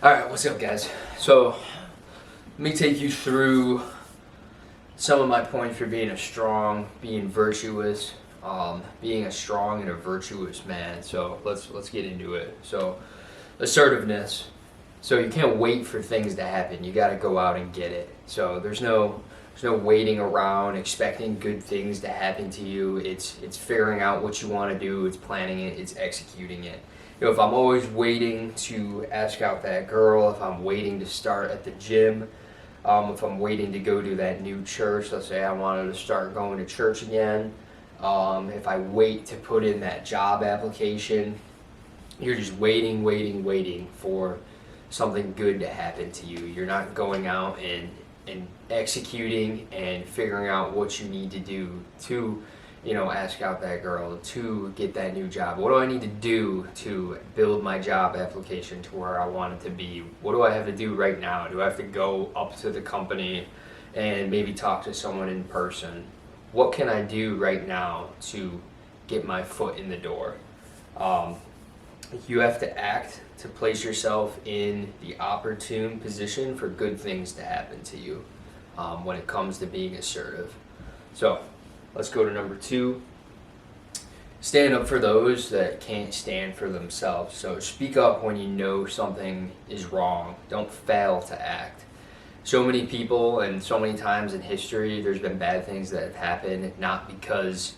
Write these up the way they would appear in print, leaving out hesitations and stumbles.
Alright, what's up, guys? So, let me take you through some of my points for being being virtuous, being a strong and a virtuous man. So, let's get into it. So, assertiveness. So, you can't wait for things to happen. You got to go out and get it. So, there's no waiting around expecting good things to happen to you. It's figuring out what you want to do, it's planning it, it's executing it. If I'm always waiting to ask out that girl, if I'm waiting to start at the gym, if I'm waiting to go to that new church, let's say I wanted to start going to church again, if I wait to put in that job application, you're just waiting for something good to happen to you. You're not going out and executing and figuring out what you need to do to ask out that girl, to get that new job. What do I need to do to build my job application to where I want it to be? What do I have to do right now? Do I have to go up to the company and maybe talk to someone in person? What can I do right now to get my foot in the door? You have to act to place yourself in the opportune position for good things to happen to you when it comes to being assertive. So, let's go to number 2. Stand up for those that can't stand for themselves. So speak up when you know something is wrong. Don't fail to act. So many people and so many times in history, there's been bad things that have happened, not because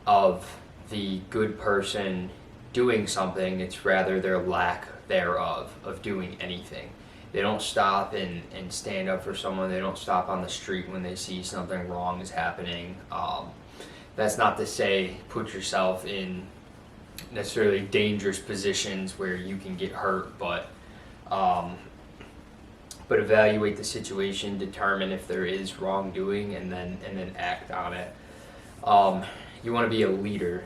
of the good person doing something, it's rather their lack thereof of doing anything. They don't stop and stand up for someone. They don't stop on the street when they see something wrong is happening. That's not to say put yourself in necessarily dangerous positions where you can get hurt, but evaluate the situation, determine if there is wrongdoing, and then act on it. You want to be a leader.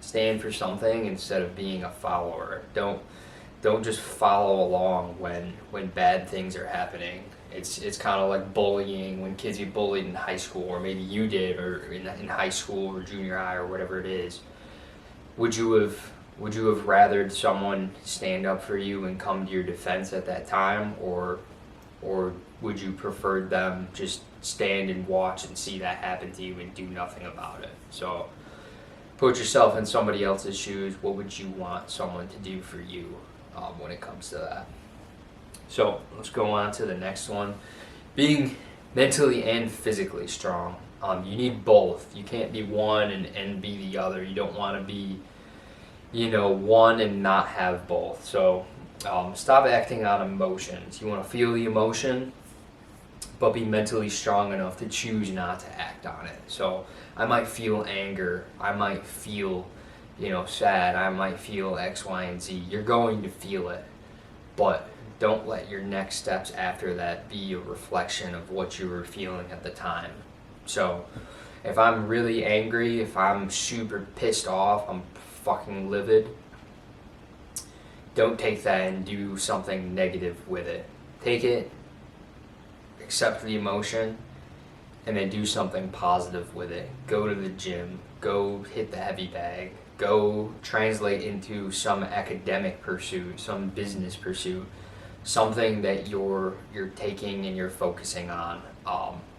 Stand for something instead of being a follower. Don't just follow along when bad things are happening. It's kind of like bullying, when kids get bullied in high school, or maybe you did, or in high school or junior high or whatever it is. Would you have rathered someone stand up for you and come to your defense at that time, or would you prefer them just stand and watch and see that happen to you and do nothing about it? So put yourself in somebody else's shoes. What would you want someone to do for you when it comes to that? So let's go on to the next one. Being mentally and physically strong. You need both. You can't be one and be the other. You don't want to be, one and not have both. So stop acting on emotions. You want to feel the emotion, but be mentally strong enough to choose not to act on it. So I might feel anger, I might feel, sad, I might feel X, Y, and Z. You're going to feel it, but don't let your next steps after that be a reflection of what you were feeling at the time. So if I'm really angry, if I'm super pissed off, I'm fucking livid, don't take that and do something negative with it. Take it, accept the emotion, and then do something positive with it. Go to the gym, go hit the heavy bag, go translate into some academic pursuit, some business pursuit, something that you're taking and you're focusing on.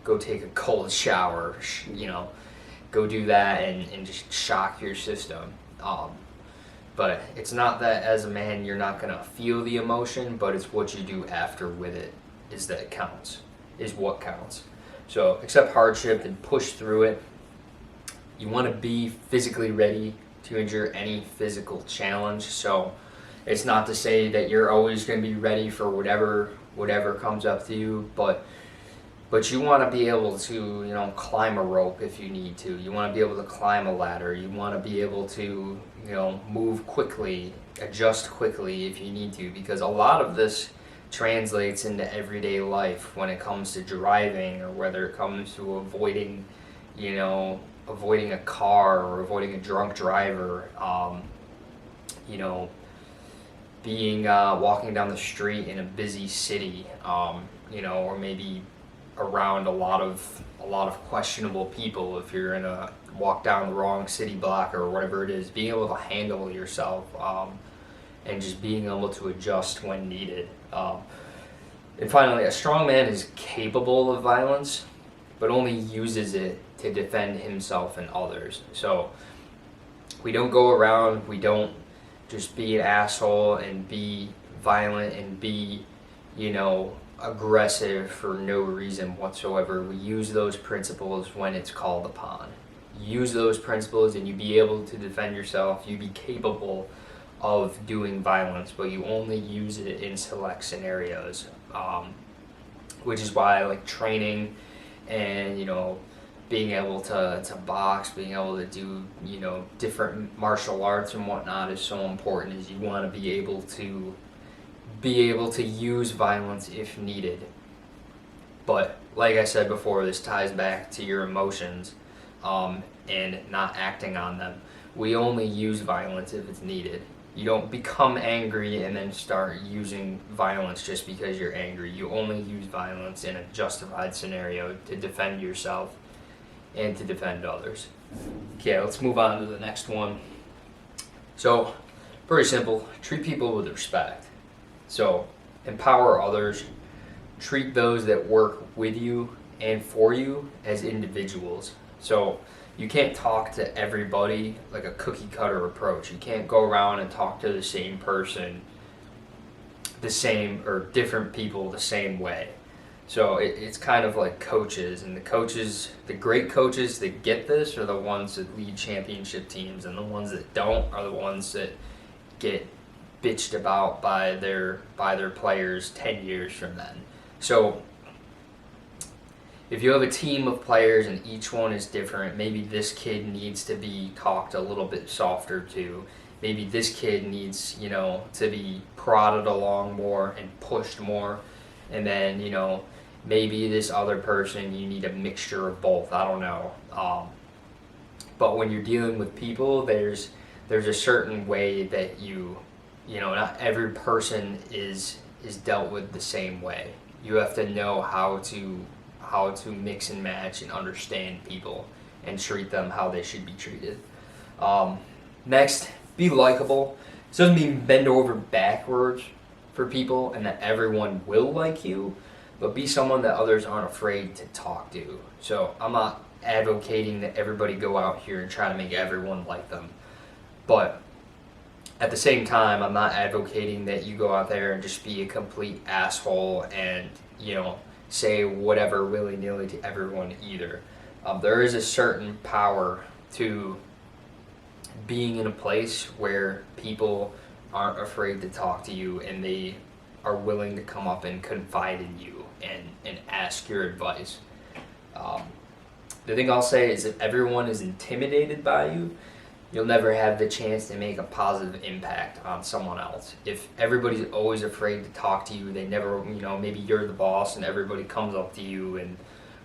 Go take a cold shower, go do that and just shock your system. But it's not that as a man you're not gonna feel the emotion, but it's what you do after with it is what counts. So accept hardship and push through it. You want to be physically ready to endure any physical challenge. So it's not to say that you're always going to be ready for whatever comes up to you, but you want to be able to climb a rope if you need to. You want to be able to climb a ladder. You want to be able to move quickly, adjust quickly if you need to, because a lot of this translates into everyday life when it comes to driving, or whether it comes to avoiding a car or avoiding a drunk driver, being walking down the street in a busy city, or maybe around a lot of questionable people. If you're in a walk down the wrong city block or whatever it is, being able to handle yourself and just being able to adjust when needed. And finally, a strong man is capable of violence, but only uses it to defend himself and others. So we don't go around, we don't just be an asshole and be violent and be, aggressive for no reason whatsoever. We use those principles when it's called upon. Use those principles and you be able to defend yourself. You be capable of doing violence, but you only use it in select scenarios. Which is why I like training and, being able to box, being able to do, different martial arts and whatnot is so important, is you want to be able to use violence if needed. But like I said before, this ties back to your emotions and not acting on them. We only use violence if it's needed. You don't become angry and then start using violence just because you're angry. You only use violence in a justified scenario to defend yourself and to defend others. Okay, let's move on to the next one. So, very simple. Treat people with respect. So, empower others. Treat those that work with you and for you as individuals. So, you can't talk to everybody like a cookie cutter approach. You can't go around and talk to the same person, the same or different people the same way. So it's kind of like coaches, and the great coaches that get this are the ones that lead championship teams, and the ones that don't are the ones that get bitched about by their players 10 years from then. So if you have a team of players and each one is different, maybe this kid needs to be talked a little bit softer to. Maybe this kid needs, to be prodded along more and pushed more. And then, maybe this other person, you need a mixture of both. I don't know. But when you're dealing with people, there's a certain way that not every person is dealt with the same way. You have to know how to mix and match and understand people and treat them how they should be treated. Next, be likable. This doesn't mean bend over backwards for people and that everyone will like you, but be someone that others aren't afraid to talk to. So I'm not advocating that everybody go out here and try to make everyone like them, but at the same time, I'm not advocating that you go out there and just be a complete asshole and, say whatever willy-nilly to everyone either. There is a certain power to being in a place where people aren't afraid to talk to you and they are willing to come up and confide in you and ask your advice. The thing I'll say is if everyone is intimidated by you, you'll never have the chance to make a positive impact on someone else. If everybody's always afraid to talk to you, they never, maybe you're the boss and everybody comes up to you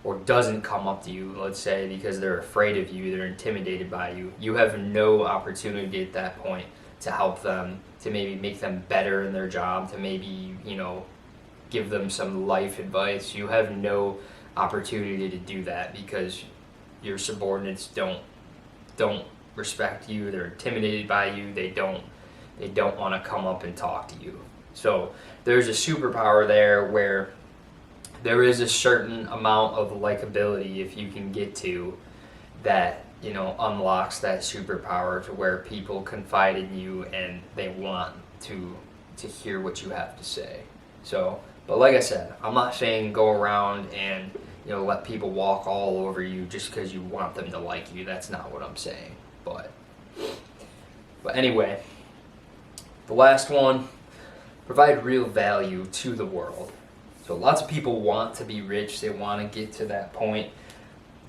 or doesn't come up to you, let's say, because they're afraid of you, they're intimidated by you. You have no opportunity at that point to help them, to maybe make them better in their job, to maybe, give them some life advice. You have no opportunity to do that because your subordinates don't respect you, they're intimidated by you, they don't want to come up and talk to you. So there's a superpower there where there is a certain amount of likability if you can get to that, unlocks that superpower to where people confide in you and they want to hear what you have to say. So, but like I said, I'm not saying go around and let people walk all over you just because you want them to like you. That's not what I'm saying. But anyway, the last one, provide real value to the world. So lots of people want to be rich, they want to get to that point,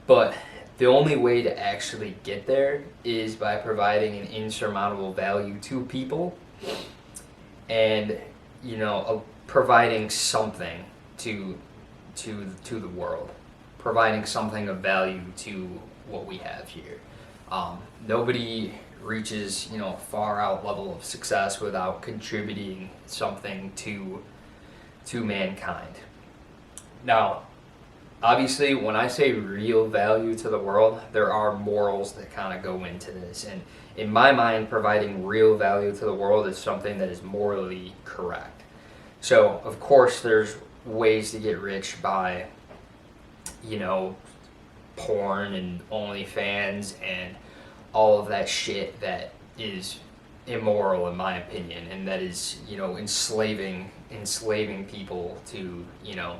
but the only way to actually get there is by providing an insurmountable value to people and, providing something to the world, providing something of value to what we have here. Nobody reaches, a far out level of success without contributing something to mankind. Now, obviously, when I say real value to the world, there are morals that kind of go into this. And in my mind, providing real value to the world is something that is morally correct. So, of course, there's ways to get rich by, you know, porn and OnlyFans and all of that shit that is immoral in my opinion, and that is, you know, enslaving people to, you know,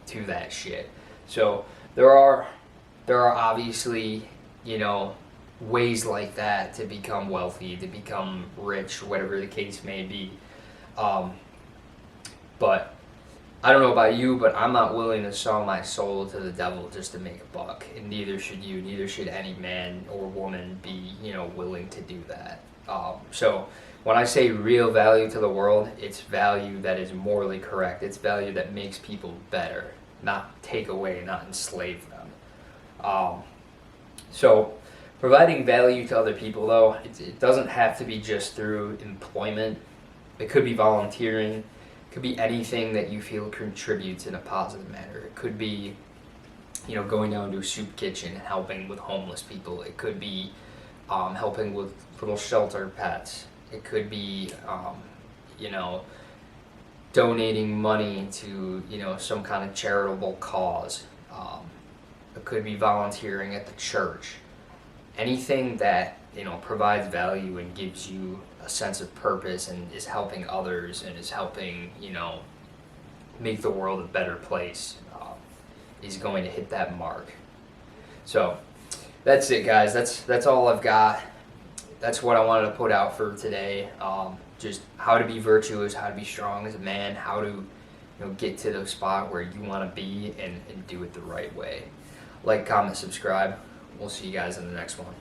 to that shit. So there are obviously, you know, ways like that to become wealthy, to become rich, whatever the case may be. But I don't know about you, but I'm not willing to sell my soul to the devil just to make a buck, and neither should you. Neither should any man or woman be, you know, willing to do that. So when I say real value to the world, it's value that is morally correct. It's value that makes people better, not take away, not enslave them. So providing value to other people, though, it doesn't have to be just through employment. It could be volunteering. It could be anything that you feel contributes in a positive manner. It could be, you know, going down to a soup kitchen and helping with homeless people. It could be helping with little shelter pets. It could be, you know, donating money to, you know, some kind of charitable cause. It could be volunteering at the church. Anything that, you know, provides value and gives you a sense of purpose and is helping others and is helping, you know, make the world a better place, is going to hit that mark. So that's it, guys. That's all I've got. That's what I wanted to put out for today. Just how to be virtuous, how to be strong as a man, how to, you know, get to the spot where you want to be and do it the right way. Like, comment, subscribe. We'll see you guys in the next one.